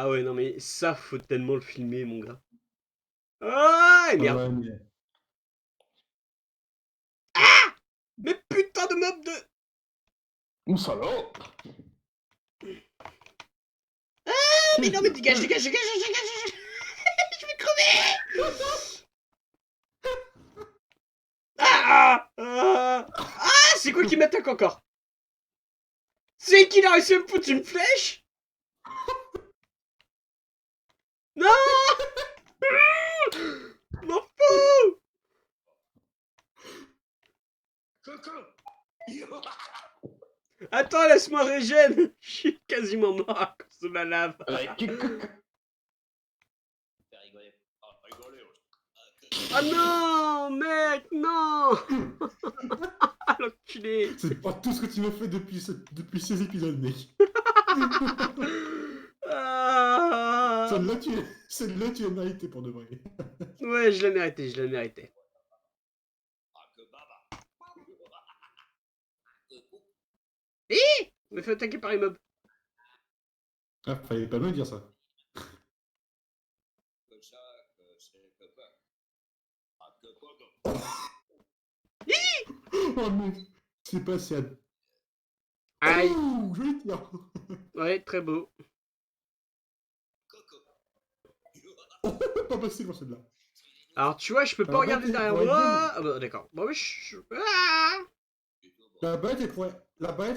Ah ouais, non mais ça, faut tellement le filmer, mon gars. Ah, et Ah merde. ouais, mais... Mais putain de mob de... Ouh, salaud! Ah, mais non, mais dégage, dégage, dégage, dégage, dégage. Je vais crever. Ah, c'est quoi qui m'attaque encore? C'est qui a réussi à me foutre une flèche? Non. M'en fous. Attends, laisse-moi régène. Je suis quasiment mort à cause de ma lave. Ah non, mec, non. Ah, l'enculé. C'est pas tout ce que tu m'as fait depuis ces épisodes, mec. Ah. Celle-là, tu l'as mérité pour de vrai. Ouais, je l'ai mérité, je l'ai mérité. Je me fais attaquer par les mobs. Ah, fallait pas me dire ça. Oh non, c'est passé à... Aïe. Oh, joli tir. Ouais, très beau. Oh, pas passé pour celle-là. Alors, tu vois, je peux pas La regarder batte derrière pourrait être bien, mais... moi. Ah bah, d'accord. Bon, mais Ah. La batte,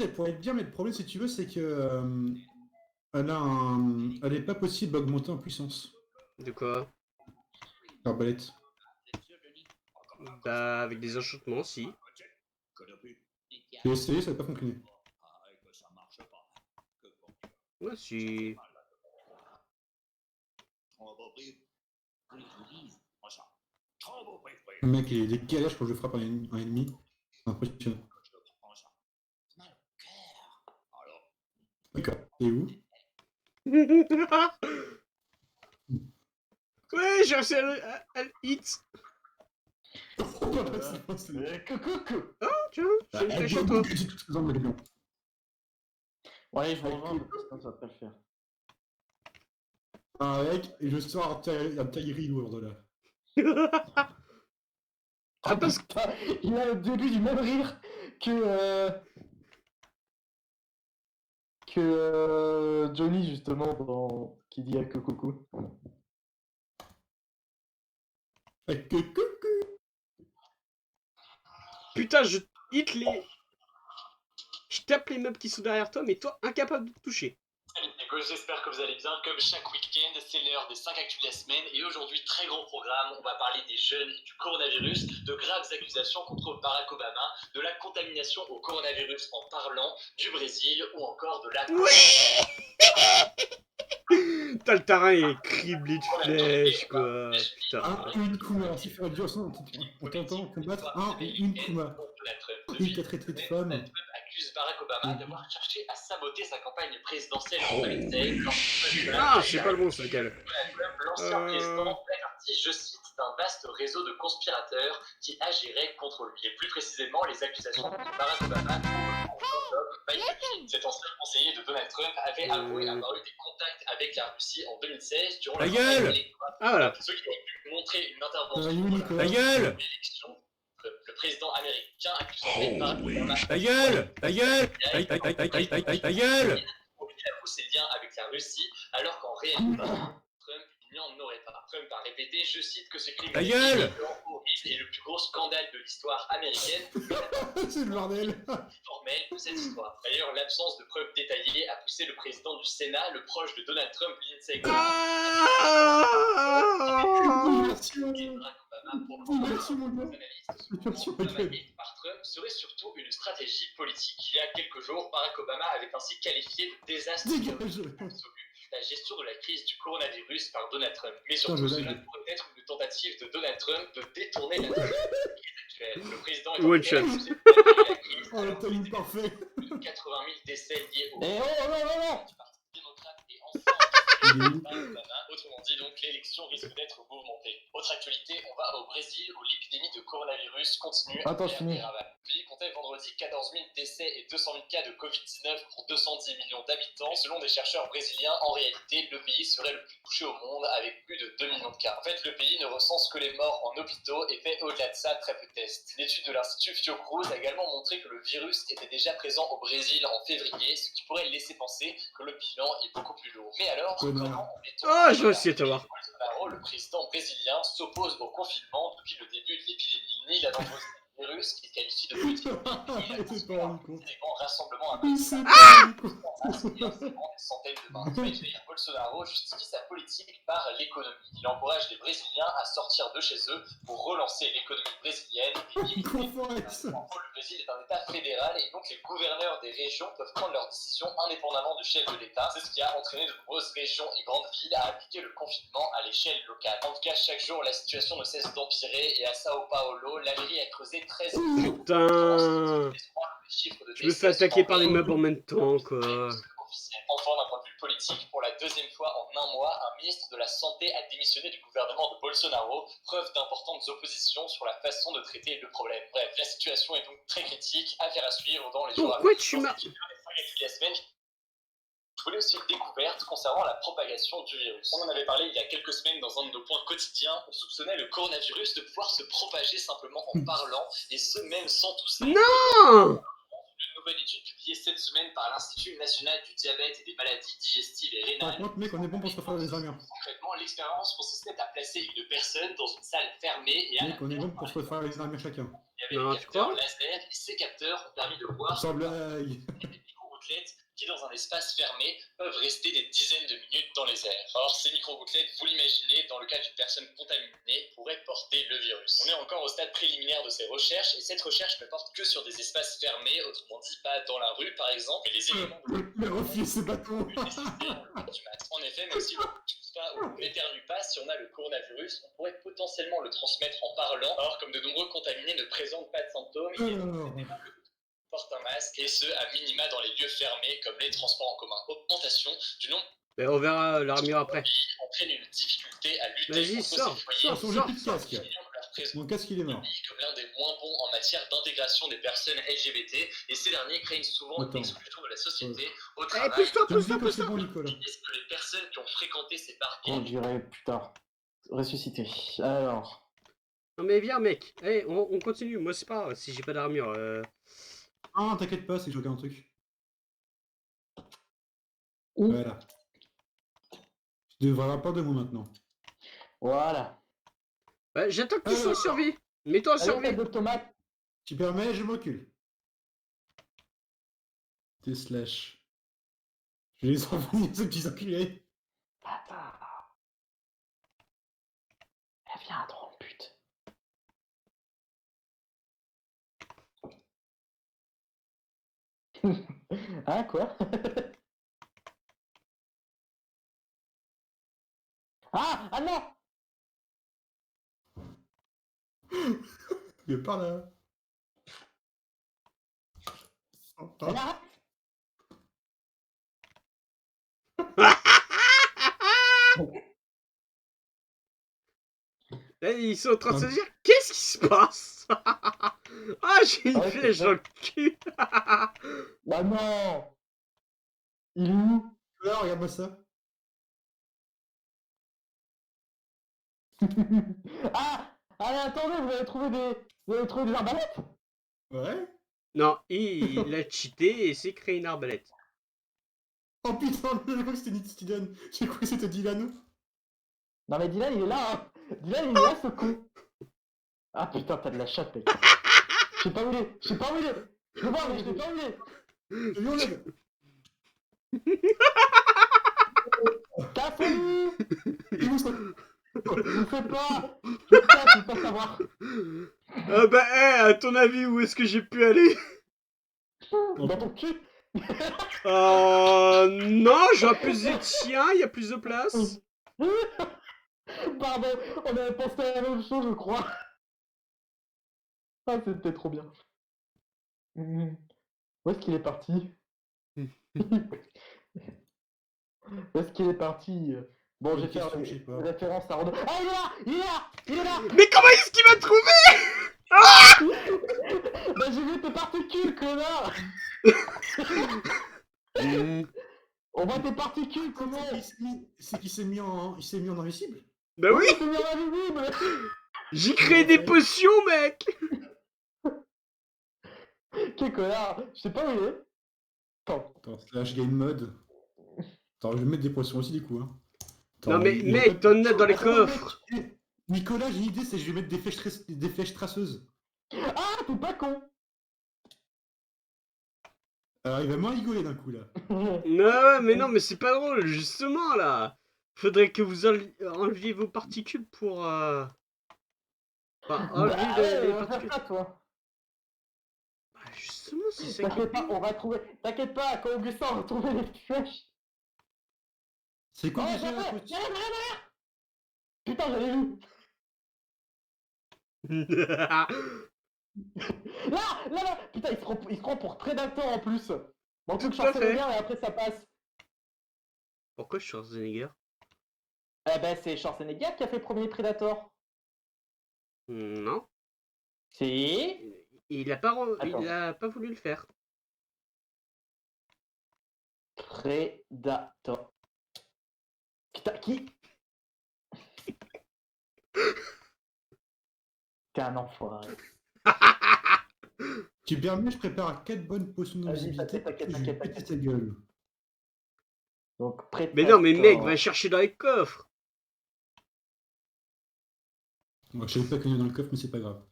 elle pourrait être bien, mais le problème, si tu veux, c'est que... elle est pas possible d'augmenter en puissance. De quoi? L'arbalète. Bah, avec des enchantements, si. J'ai essayé, ça n'a pas fonctionné. Ouais, si. Le mec, il est calèche quand je frappe un ennemi. C'est impressionnant. D'accord. Et où? Ouais, j'ai réussi à le hit. Oh, pas passé, pas passé. Oh, tiens, j'ai une flèche à toi. Ouais, je vous rejoins, sinon ça va pas le faire. Ah, mec, et je sors un taillerie lourd de là. Ah, parce que... putain, il a le début du même rire que Johnny justement dans qui dit que coucou. Putain, je hit les... Je tape les mobs qui sont derrière toi, mais toi, incapable de te toucher. Salut Nico, j'espère que vous allez bien. Comme chaque week-end, c'est l'heure des 5 actus de la semaine. Et aujourd'hui, très grand programme. On va parler des jeunes et du coronavirus, de graves accusations contre Barack Obama, de la contamination au coronavirus en parlant, du Brésil ou encore de la... Ouais. T'as le terrain est criblé de flèches, quoi. Putain. Une Kuma, si faire dur son, on t'entend combattre une Kuma. Une traité de femme. Trump accuse Barack Obama d'avoir cherché à saboter sa campagne présidentielle en 2016. Ah, je sais pas le bon, c'est lequel. L'ancien président fait partie, je cite, d'un vaste réseau de conspirateurs qui agirait contre lui. Et plus précisément, les accusations contre Barack Obama cet ancien conseiller de Donald Trump avait avoué avoir eu des contacts avec la Russie en 2016 durant la campagne électorale. Ah, voilà. Ceux qui ont pu montrer une intervention Nicolas. dans l'élection. Le président américain accuse en fait Barack Obama. Ta gueule. Avoue ses liens avec la Russie, alors qu'en réalité, Trump n'y en aurait pas. Trump a répété, je cite, que ce crime est le plus gros scandale de l'histoire américaine. C'est le bordel. Formel de cette histoire. D'ailleurs, l'absence de preuves détaillées a poussé le président du Sénat, le proche de Donald Trump, Lindsey Graham, Merci mon gars. par Trump serait surtout une stratégie politique. Il y a quelques jours, Barack Obama avait ainsi qualifié de désastre la gestion de la crise du coronavirus par Donald Trump. Mais surtout, cela pourrait être une tentative de Donald Trump de détourner la crise actuelle. Le président est One shot. Oh, le timing parfait. 80 000 décès liés au Parti démocrate et ensemble. Autrement dit, donc, l'élection risque d'être mouvementée. Autre actualité, on va au Brésil où l'épidémie de coronavirus continue à Attends, je faire finis. des ravages. Le pays comptait vendredi 14 000 décès et 200 000 cas de Covid-19 pour 210 millions d'habitants. Selon des chercheurs brésiliens, en réalité, le pays serait le plus touché au monde avec plus de 2 millions de cas. En fait, le pays ne recense que les morts en hôpitaux et fait au-delà de ça très peu de tests. Une étude de l'Institut Fiocruz a également montré que le virus était déjà présent au Brésil en février, ce qui pourrait laisser penser que le bilan est beaucoup plus lourd. Mais alors, Connard. comment on Oh, je vais essayer de te voir. Bolsonaro, le président brésilien, s'oppose au confinement depuis le début de l'épidémie. Ni la dangerosité du virus, qu'il qualifie de petit, ni la Il s'est pas rendu compte. des grands rassemblements à Il s'est pas rendu compte. des centaines de mains. Mais Jair Bolsonaro justifie sa politique par l'économie. Il encourage les Brésiliens à sortir de chez eux pour relancer l'économie brésilienne et limiter. Confond avec ça. Le Brésil est un État fédéral et donc les gouverneurs des régions peuvent prendre leurs décisions indépendamment du chef de l'État. C'est ce qui a entraîné de nombreuses régions et grandes villes à appliquer le confinement à l'échelle locale. En tout cas, chaque jour, la situation ne cesse d'empirer et à Sao Paulo, la mairie a creusé 13 Putain. Je me fais attaquer par les meubles en même temps, quoi. Enfin, d'un point de vue politique, pour la deuxième fois en un mois, un ministre de la Santé a démissionné du gouvernement de Bolsonaro, preuve d'importantes oppositions sur la façon de traiter le problème. Bref, la situation est donc très critique, affaire à suivre dans les jours à venir. Pourquoi tu m'as... La semaine, je voulais aussi une découverte concernant la propagation du virus. On en avait parlé il y a quelques semaines dans un de nos points quotidiens. On soupçonnait le coronavirus de pouvoir se propager simplement en parlant, et ce même sans tousser. Non! Une nouvelle étude publiée cette semaine par l'Institut national du diabète et des maladies digestives et Par rénales. contre, mec, on est bon pour se faire des armures. Concrètement, l'expérience consistait à placer une personne dans une salle fermée et à Mec, on est bon pour se faire les armures chacun. il y avait Non, des tu capteurs crois laser et ces capteurs ont permis de voir Sans blague. des micro-gouttelettes qui, dans un espace fermé, peuvent rester des dizaines de minutes dans les airs. Alors, ces micro-gouttelettes, vous l'imaginez, dans le cas d'une personne contaminée, pourraient porter le virus. On est encore au stade préliminaire de ces recherches, et cette recherche ne porte que sur des espaces fermés, autrement dit pas dans la rue par exemple, mais les éléments Mais refuse ces bâtons. En effet, même si on ne tousse pas ou n'éternue pas, si on a le coronavirus, on pourrait potentiellement le transmettre en parlant, alors comme de nombreux contaminés ne présentent pas de symptômes, ils portent un masque, et ce, à minima dans les lieux fermés, comme les transports en commun. Augmentation du nombre Mais on verra l'armure après. entraîne une difficulté à lutter Vas-y, contre sors, ces foyers. sors, Attention, j'ai sors, plus de sors. casque. Mon casque, il est mort. Comme l'un des moins bons en matière d'intégration des personnes LGBT, et ces derniers craignent souvent Attends. une exclusion de la société au Eh, travail. pousse-toi, Tu me dis pousse-toi, que c'est pousse-toi. bon, Nicolas. Est-ce que les personnes qui ont fréquenté ces On parcs dirait plus tard. Ressuscité. Alors. Non mais viens mec, hey, on continue, moi c'est pas grave si j'ai pas d'armure. Ah, t'inquiète pas, c'est que je regarde un truc. Où Voilà. Tu devrais avoir peur de moi maintenant. Voilà. Ouais, j'attends que tu sois en survie. Mets-toi en Allez, survie. tête de tomate. Tu permets, je m'occupe. T'es slash. Je les envoie ces petits enculés. Bâtard. Elle vient à trop, putain. Hein, quoi? Ah! Ah non! Il est par là. Oh, Elle ah. arrête! Hey, ils sont en train de se dire, qu'est-ce qui se passe? Ah, j'ai une Ouais, flèche c'est dans le cul. Bah non! Il est où? Là, regarde-moi ça. Ah! Allez, attendez, vous avez trouvé des arbalètes? Ouais. Non, il a cheaté et s'est créé une arbalète. Oh putain, j'ai cru que c'était Dylan. J'ai cru que c'était Dylan. Non mais Dylan, il est là, hein! Dylan, il est là, ce con! Ah putain, t'as de la chatte, mec! Je sais pas où il est! Je sais pas où il est! Je le vois, mais je sais pas où il est! Je lui enlève. Casse-lui! Il est où, ça? Je sais pas! Je sais pas, tu peux pas savoir! Ah bah, à ton avis, où est-ce que j'ai pu aller? Dans ton cul! Non, j'aurais pu dire, tiens, il y a plus de place. Pardon, on avait pensé à la même chose, je crois. Ah, c'était trop bien. Où est-ce qu'il est parti? Où est-ce qu'il est parti? Bon, j'ai Bonne fait question, je sais pas. référence à Rondo. Ah, il est là! Il est là! Il est là! Mais comment est-ce qu'il m'a trouvé? Bah, j'ai vu tes particules, connard! On voit tes particules, comment? C'est qu'il s'est mis en invisible. Bah Oui, oui, c'est bien invisible! j'ai créé des potions, mec. Quel connard! Je sais pas où il est. Attends. Attends, slash game mode. Attends, je vais mettre des potions aussi du coup. Hein. Non mais il- mec, t'en as dans les Attends, coffres. mec, Nicolas, j'ai une idée, c'est que je vais mettre des flèches traceuses. Ah, t'es pas con! Alors il va moins rigoler d'un coup là. Non, mais non, mais c'est pas drôle, justement, là. Faudrait que vous enleviez vos particules pour... Enfin, enlever Bah, les on va faire particules. ça, toi. Bah, justement, c'est ça qui est T'inquiète pas, bien. on va trouver. T'inquiète pas, quand Augustin va trouver les flèches. C'est quoi Oh, déjà la derrière, potion? derrière! Putain, j'avais vu! Là! Putain, il se prend pour Predator en plus! Bon, tout que Tout à fait. Schwarzenegger et après ça passe. Pourquoi Schwarzenegger? Eh ben, c'est Schwarzenegger qui a fait le premier Predator. Non. Si. Il a pas, Attends. il a pas voulu le faire. Predator. Putain, qui? T'es un enfoiré. Tu permets, je prépare 4 bonnes potions Vas-y, d'invisibilité. t'inquiète, Je vais péter ta gueule. Donc, Predator. Mais non, mais mec, va chercher dans les coffres. Moi, je savais pas qu'on est dans le coffre, mais c'est pas grave.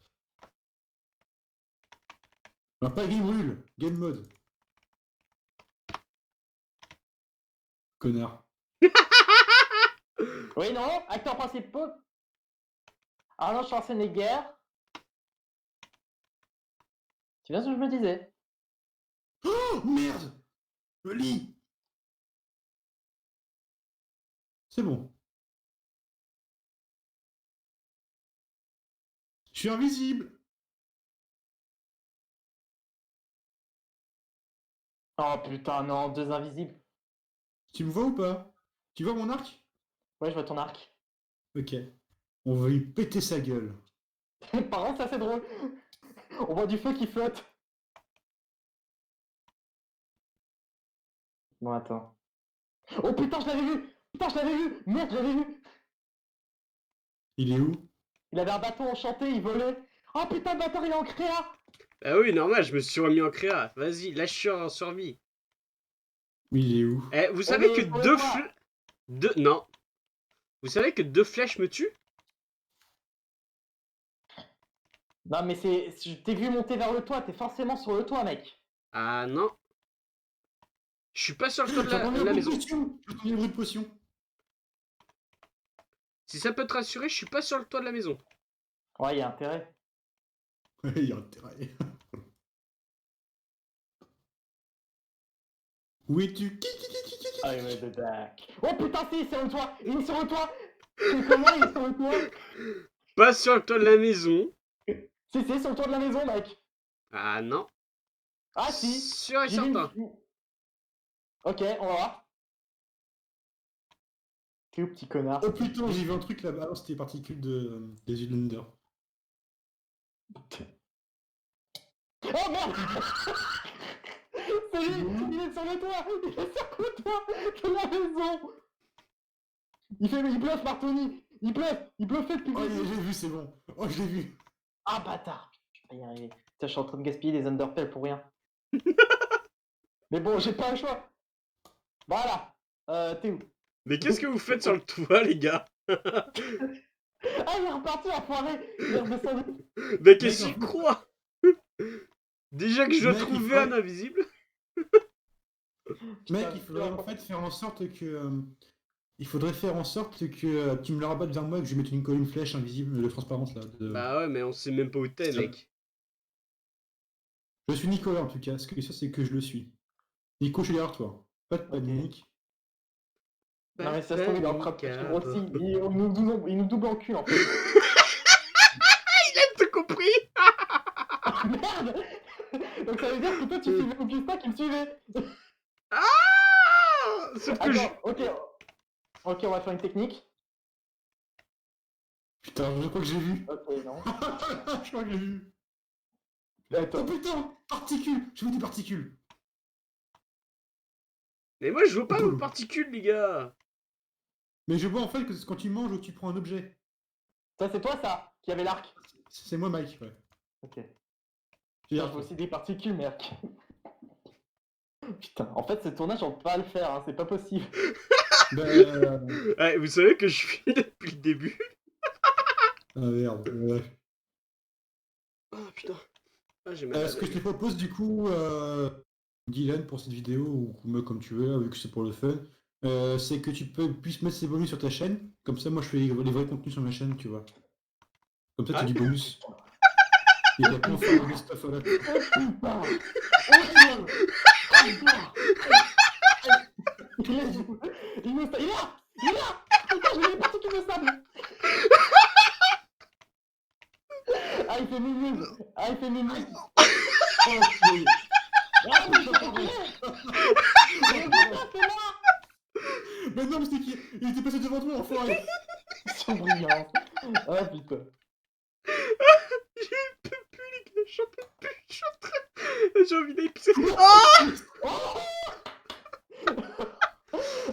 Alors, pas game rule, game mode. Connard. Oui, non, acteur principal. Arnold Schwarzenegger. C'est bien ce que je me disais. Oh merde! Le lit! C'est bon. Je suis invisible! Oh putain, non, deux invisibles. Tu me vois ou pas? Tu vois mon arc? Ouais, je vois ton arc. Ok. On va lui péter sa gueule. Par contre, ça c'est drôle. On voit du feu qui flotte. Bon, attends. Oh putain, je l'avais vu! Putain, je l'avais vu! Merde, je l'avais vu! Il est où? Il avait un bâton enchanté, il volait. Oh putain, le bâtard, il est en créa! Ah oui, normal, je me suis remis en créa. Vas-y, lâche en survie. Mais il est où? Eh, vous savez est que sur le deux toit. flèches... Non. Vous savez que 2 flèches me tuent? Non, mais je t'ai vu monter vers le toit, t'es forcément sur le toit, mec. Ah non. Je suis pas sur le toit de J'entends la des maison. bruits de potion! J'entends des bruits de potion! Si ça peut te rassurer, je suis pas sur le toit de la maison. Ouais, il y a intérêt. Ouais, il y a intérêt. Où es-tu? Ah, il va back. Oh putain, si, il est sur le toit! Il est sur le toit! C'est comment il est sur le toit? Pas sur le toit de la maison. Si, sur le toit de la maison, mec! Ah non. Ah si! Sûr et J'ai vu certain. Ok, on va voir. T'es où, petit connard? Oh putain, j'ai vu un truc là-bas. Oh, c'était les particules des Ulander. Oh merde! C'est lui! Il est sur le toit! Il est sur le toit de la maison! Il bluffe, Martoni! Il bluffait depuis Oh, le début! j'ai vu, c'est bon. Oh, je l'ai vu. Ah bâtard! Je vais pas y arriver. Putain, je suis en train de gaspiller des Undertale pour rien. Mais bon, j'ai pas le choix. Voilà. T'es où? Mais qu'est-ce que vous faites sur le toit, les gars? Ah, il est reparti, enfoiré! Il est redescendu. Mais qu'est-ce Mec, qu'il croit? Déjà que je dois Mec, il trouver faut- un invisible. Mec, il faudrait en fait faire en sorte que. Il faudrait faire en sorte que tu me le rabattes vers moi et que je mette une flèche invisible de transparence là. Bah ouais, mais on sait même pas où t'es, mec. Je suis Nicolas en tout cas, ce que ça c'est que je le suis. Nico, je suis derrière toi. Pas de panique. Non mais ça se trouve, il est en train de Panique, aussi. Il nous double en cul en fait. T'as compris? Ah merde! Donc ça veut dire que toi tu suivais Augustin qui me suivait. Ah! Sauf que je... Attends, ok. Ok, on va faire une technique. Putain, je crois que j'ai vu. Ok, non. Je crois que j'ai vu. Oh Attends. putain, particules. J'ai vu des particules. Mais moi, je veux pas vos particules, les gars. Mais je vois en fait que c'est quand tu manges ou tu prends un objet. Ça, c'est toi, ça, qui avait l'arc. C'est moi, Mike, ouais. Ok. J'ai Je l'arc. vois aussi des particules, merde. Putain, en fait, ce tournage, on peut pas le faire, hein, c'est pas possible. Ouais, vous savez que je suis depuis le début. Ah merde. Ouais. Oh putain. Ah, j'ai mal à Ce que je te l'œil. propose du coup, Dylan, pour cette vidéo, ou Kuma comme tu veux, vu que c'est pour le fun, c'est que tu puisses mettre ces bonus sur ta chaîne. Comme ça, moi, je fais les vrais contenus sur ma chaîne, tu vois. Comme ça, Ah. tu du bonus. Et t'as plein de faire des stuff à la... Oh putain. Oh putain. Il est où? Il me il est là. Il est là. Putain, je l'ai pas qui me sable. Ah, il fait mimuse. Ah, il fait mimuse. Oh, oui. Ah, mais je t'ai c'est moi. Mais non, mais c'était qui? Il était passé devant toi, enfoiré! Ils sont brillants. Ah, putain. Je peux plus, les gars. J'en peux plus. Je suis en train. J'ai envie d'aller pisser. Oh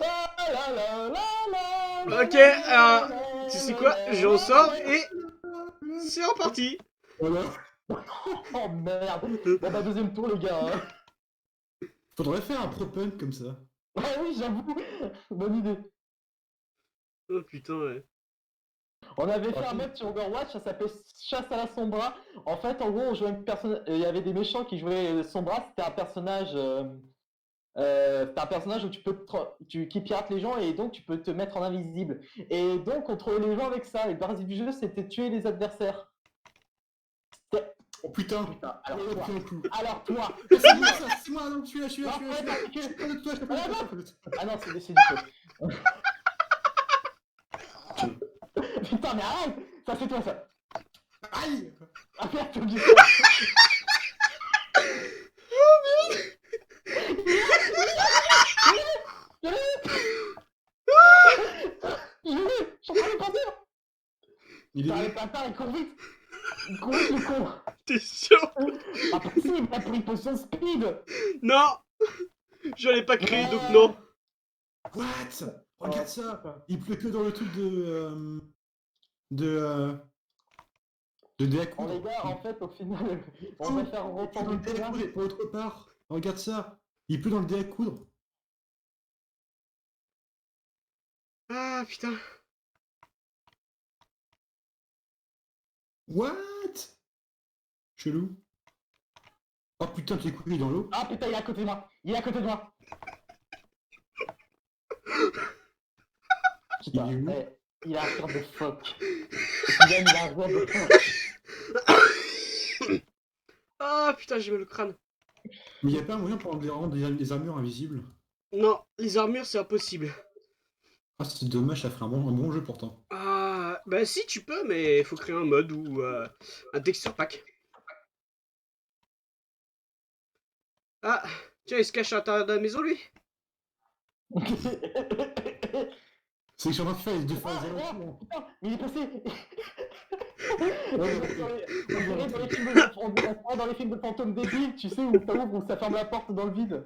Ah là là là là. Ok, alors, tu sais quoi? Je ressors et c'est reparti. Voilà. Oh merde. Bon bah deuxième tour les gars. Hein. Faudrait faire un pro-punk comme ça. Ah oui j'avoue. Bonne idée. Oh putain, ouais. On avait fait un mode sur Overwatch, ça s'appelait Chasse à la Sombra. En fait, en gros, on jouait une personne. Il y avait des méchants qui jouaient Sombra. C'était un personnage. C'était un personnage où qui pirate les gens et donc tu peux te mettre en invisible. Et donc on trouvait les gens avec ça. Et le principe du jeu, c'était tuer les adversaires. Oh putain! Putain, alors Ouais, toi. pris un coup. Alors toi. C'est moi, ça, c'est moi, non, je suis là, je suis là, Non, je suis là, ouais, je suis là. Je suis pas de toi, je suis pas de toi, je suis pas de toi. Ah non, c'est du feu. Putain, mais arrête. Ça c'est toi ça. Aïe! Ah merde, t'as oublié Je suis en train de partir. Il est T'arrêtes pas tard, il court vite. Il court vite le con. T'es sûr? Ah pas si, il a pris une potion speed. Non! Je l'ai pas créé, donc non. What? Regarde ça! Il pleut que dans le truc de dé à Bon les coudre. gars, en fait, au final, on va faire Dans reprendre le le dé à terrain. coudre et pas autre part. Regarde ça! Il pleut dans le dé à coudre. Ah putain. What? Chelou. Oh putain, t'es coulé dans l'eau. Ah putain, il est à côté de moi. Il est à côté de moi. Putain, Il est où? il a un cœur de phoque. Il a un cœur de phoque. Ah putain, j'ai mal au crâne. Mais y a pas un moyen pour rendre des armures invisibles? Non, les armures, c'est impossible. Ah, c'est dommage, ça ferait un bon jeu pourtant. Ah, bah si, tu peux, mais faut créer un mode ou un texture pack. Ah, tiens, il se cache à l'intérieur de la maison, lui. C'est que je suis en train de faire les deux Ah, phases. oh, putain, mais il est passé. On Ouais, dirait dans les films de fantômes débiles, tu sais, où t'ouvres, où ça ferme la porte dans le vide.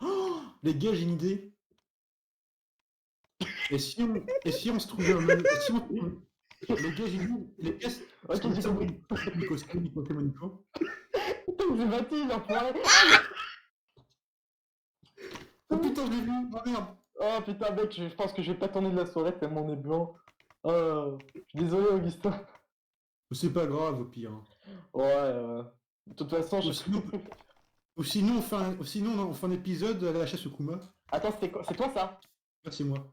Oh, les gars, j'ai une idée. Et si on se trouvait un... et si on... Les gars, j'ai une idée. Les gars, Ok, j'ai compris. Nico. Putain, c'est Mathilde, enfoiré. Oh putain, je l'ai vu. Oh merde. Oh putain, mec, je pense que je vais pas tourner de la soirée tellement on est blanc. Oh, je suis désolé, Augustin. C'est pas grave, au pire. Ouais, de toute façon, je... Ou sinon, on fait un épisode à la chasse au Kuma. Attends, c'était quoi? C'est toi, ça? Ah, c'est moi.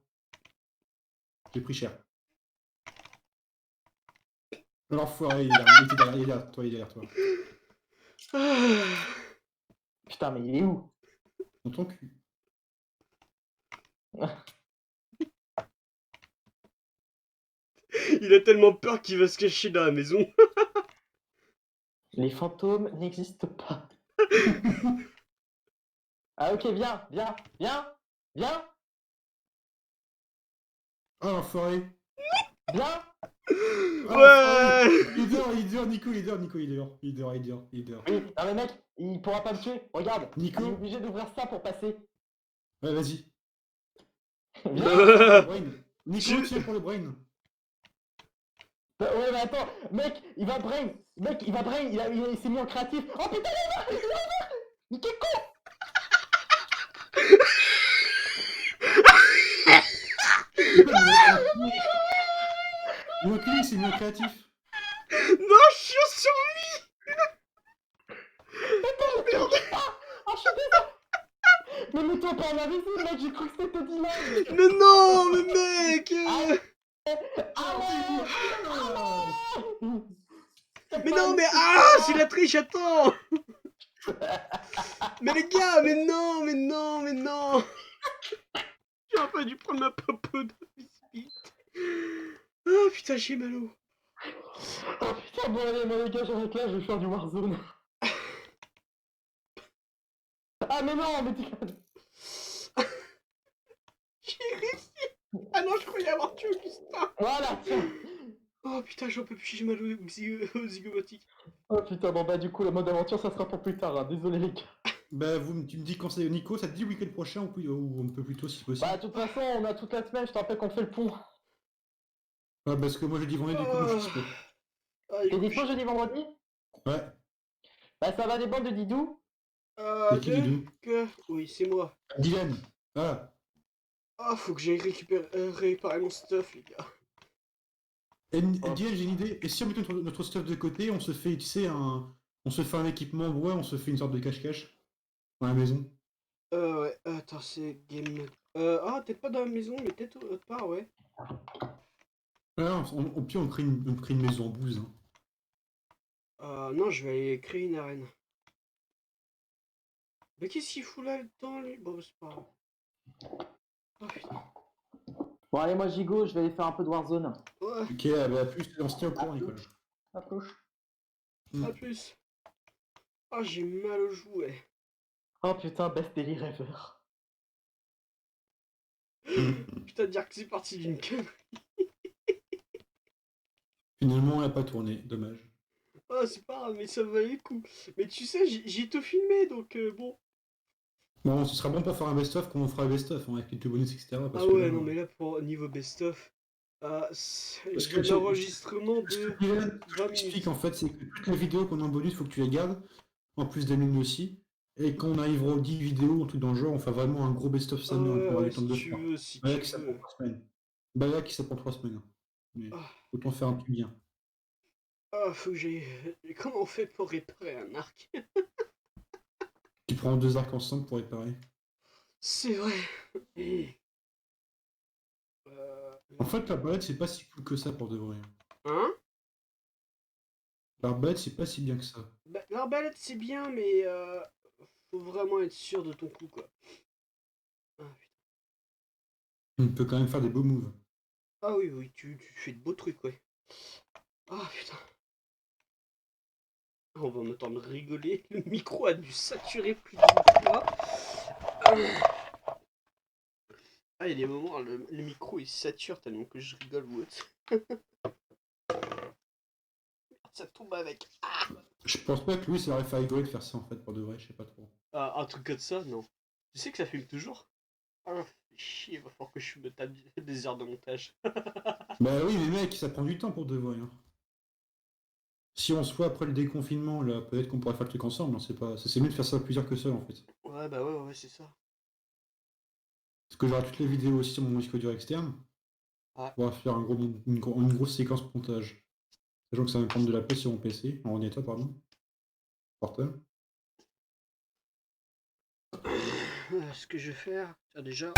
J'ai pris cher. L'enfoiré, il était derrière toi, il est derrière toi. Putain, mais il est où? Dans ton cul. Il a tellement peur qu'il va se cacher dans la maison. Les fantômes n'existent pas. Ah ok, viens. Ah, l'enfoiré. Bien. Ouais. Il est dehors, Nico, il est dehors, il est dehors. Oui, non mais mec, il pourra pas me tuer. Regarde, Nico. il est obligé d'ouvrir ça pour passer. Ouais, vas-y. Euh, Brain. Nico, Tu- tiens pour le brain. Ouais, mais attends, mec, il va brain. Mec, il va brain, il s'est mis en créatif. Oh putain, il va. Mais quel con. L'enculé, il s'est mis en créatif. Non, je suis en survie. Oh, je suis désolé. Mais mets-toi pas en invisible, mec, j'ai cru que c'était Dylan. Mais non, mais mec. Mais non, mais c'est la triche, attends. Mais les gars, mais non. J'aurais pas dû prendre ma popo de biscuit. Oh putain, j'ai mal au. Oh putain, bon allez, moi les gars, j'arrête là, je vais faire du Warzone. Ah mais non, mais t'es... J'ai réussi. Ah non, je croyais avoir tué Augustin. Voilà, tiens. Oh putain, j'en peux plus, j'ai mal au zygomatique. Oh putain, bon bah du coup, le mode aventure, ça sera pour plus tard, hein. Désolé les gars. Bah, tu me dis quand c'est Nico, ça te dit le week-end prochain ou un peu plus tôt si possible. Bah de toute façon, on a toute la semaine, je te rappelle qu'on fait le pont. Ouais, parce que moi je dis vendredi, du coup, moi je suis dispo. T'es dispo jeudi, vendredi? Ouais, Bah ça va dépendre de Didou. c'est qui Didou? Oui, c'est moi. Dylan. Ah, Ah, faut que j'aille réparer mon stuff, les gars. et Dylan, j'ai une idée. Et si on met notre stuff de côté, on se fait, tu sais, on se fait un équipement bois, on se fait une sorte de cache-cache dans la maison. Ouais, attends, c'est game mode. Peut-être pas dans la maison, mais peut-être autre part, ouais. Ah, au pire, on crée une maison en bouse. Hein. Non, je vais aller créer une arène. Mais qu'est-ce qu'il fout là dedans, lui? Bon, c'est pas grave. Oh putain. Bon allez, moi Gigo, je vais aller faire un peu de Warzone. Ouais, Ok, bah, à plus, on se tient au courant, Nicolas. À plus. à plus. Ah, j'ai mal au jouet. Oh putain, best daily ever. Putain, dire que c'est parti d'une connerie. Finalement, on n'a pas tourné, dommage. Ah, c'est pas grave, mais ça valait le coup. Mais tu sais, j'ai tout filmé, donc bon. Bon, ce sera bon pour faire un best-of quand on fera un best-of, hein, avec quelques bonus, etc. Parce Ah que ouais, là, non, mais là, pour niveau best-of, Parce j'ai que un enregistrement ce que de Dylan 20 explique minutes. en fait, c'est que toutes les vidéos qu'on a en bonus, faut que tu les gardes, en plus des mines aussi. Et quand on arrivera aux 10 vidéos, un truc dans le genre, on fera vraiment un gros best-of Ah summer, ouais, on aura ouais, le temps si de le tu faire. veux, si Bah là, tu qui ça prend veux. 3 semaines. Bah là, qui ça prend 3 semaines. Mais Ah, autant faire un truc bien. faut que j'aille... Comment on fait pour réparer un arc? Tu prends 2 arcs ensemble pour réparer. C'est vrai. En fait, l'arbalète, c'est pas si cool que ça pour de vrai. Hein? L'arbalète, c'est pas si bien que ça. Bah, l'arbalète, c'est bien, mais faut vraiment être sûr de ton coup, quoi. Ah, putain. On peut quand même faire des beaux moves. Ah oui, oui, tu fais de beaux trucs, ouais. Ah, putain. On va m'entendre rigoler. Le micro a dû saturer plus d'une fois. Ah, il y a des moments, le micro il sature tellement que je rigole ou autre. Ça tombe avec. Je pense pas que Louis, ça aurait fait rigoler de faire ça en fait, pour de vrai, je sais pas trop. Ah, un truc comme ça, non. Tu sais que ça filme toujours? Ah, chier, va falloir que je me tape des heures de montage. Bah oui, mais mec, ça prend du temps pour de vrai. Hein. Si on se voit après le déconfinement, là, peut-être qu'on pourrait faire le truc ensemble, hein, c'est pas... C'est mieux de faire ça à plusieurs que seul en fait. Ouais, bah ouais, c'est ça. Parce que j'aurai toutes les vidéos aussi sur mon disque dur externe. Ouais. On va faire une grosse séquence montage. Sachant que ça va me prendre de la place sur mon PC, en ordinateur, pardon. Portable. Ce que je vais faire, déjà.